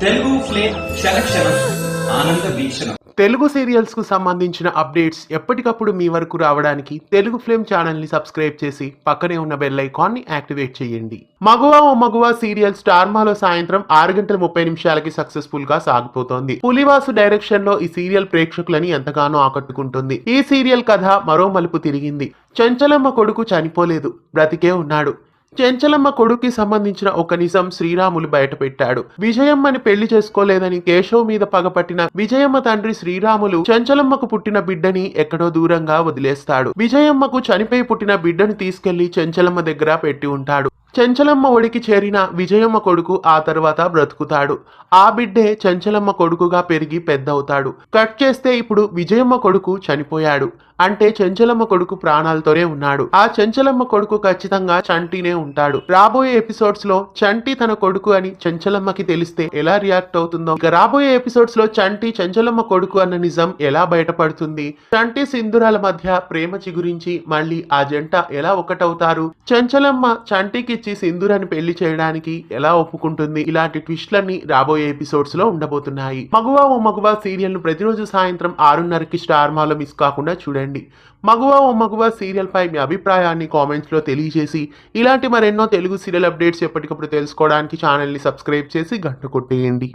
Telugu flame క్షణక్షణం ఆనంద వీక్షణం. Telugu serials కు సంబంధించిన అప్డేట్స్ ఎప్పటికప్పుడు మీ వరకు రావడానికి తెలుగు ఫ్లేమ్ ఛానల్ ని సబ్స్క్రైబ్ చేసి పక్కనే ఉన్న బెల్ ఐకాన్ ని యాక్టివేట్ చేయండి. మగువా ఓ మగువా సీరియల్ స్టార్ మాలో సాయంత్రం 6:30 సక్సెస్ఫుల్ గా సాగిపోతోంది. పులివాసు డైరెక్షన్ లో ఈ సీరియల్ ప్రేక్షకులని ఎంతగానో ఆకట్టుకుంటుంది. ఈ సీరియల్ కథ మరో మలుపు తిరిగింది. చెంచలమ్మ కొడుకు చనిపోలేదు, బ్రతికే ఉన్నాడు. చెంచలమ్మ కొడుక్కి సంబంధించిన ఒక నిజం శ్రీరాములు బయటపెట్టాడు. విజయమ్మని పెళ్లి చేసుకోలేదని కేశవ్ మీద పగపట్టిన విజయమ్మ తండ్రి శ్రీరాములు చెంచలమ్మకు పుట్టిన బిడ్డని ఎక్కడో దూరంగా వదిలేస్తాడు. విజయమ్మకు చనిపోయి పుట్టిన బిడ్డని తీసుకెళ్లి చెంచలమ్మ దగ్గర పెట్టి ఉంటాడు. చెంచలమ్మ ఒడికి చేరిన విజయమ్మ కొడుకు ఆ తర్వాత బ్రతుకుతాడు. ఆ బిడ్డే చెంచలమ్మ కొడుకుగా పెరిగి పెద్దవుతాడు. కట్ చేస్తే ఇప్పుడు విజయమ్మ కొడుకు చనిపోయాడు. అంటే చెంచలమ్మ కొడుకు ప్రాణాలతోనే ఉన్నాడు. ఆ చెంచలమ్మ కొడుకు ఖచ్చితంగా చంటినే ఉంటాడు. రాబోయే ఎపిసోడ్స్ లో చంటి తన కొడుకు అని చెంచలమ్మకి తెలిస్తే ఎలా రియాక్ట్ అవుతుందో, ఇక రాబోయే ఎపిసోడ్స్ లో చంటి చెంచలమ్మ కొడుకు అన్న నిజం ఎలా బయటపడుతుంది, చంటి సింధురాల మధ్య ప్రేమ చిగురించి మళ్ళీ ఆ జంట ఎలా ఒకటవుతారు, చెంచలమ్మ చంటికి సింధూరాన్ని పెళ్లి చేయడానికి ఎలా ఒప్పుకుంటుంది, ఇలాంటి ట్విస్ట్లన్నీ రాబోయే ఎపిసోడ్స్ లో ఉండబోతున్నాయి. మగువా ఓ మగువా సీరియల్ ను ప్రతిరోజు సాయంత్రం 6:30కి స్టార్ మాలో మిస్ కాకుండా చూడండి. మగువా ఓ మగువా సీరియల్ పై మీ అభిప్రాయాన్ని కామెంట్స్ లో తెలియజేసి ఇలాంటి మరెన్నో తెలుగు సీరియల్ అప్డేట్స్ ఎప్పటికప్పుడు తెలుసుకోవడానికి ఛానల్ ని సబ్స్క్రైబ్ చేసి గంట కొట్టేయండి.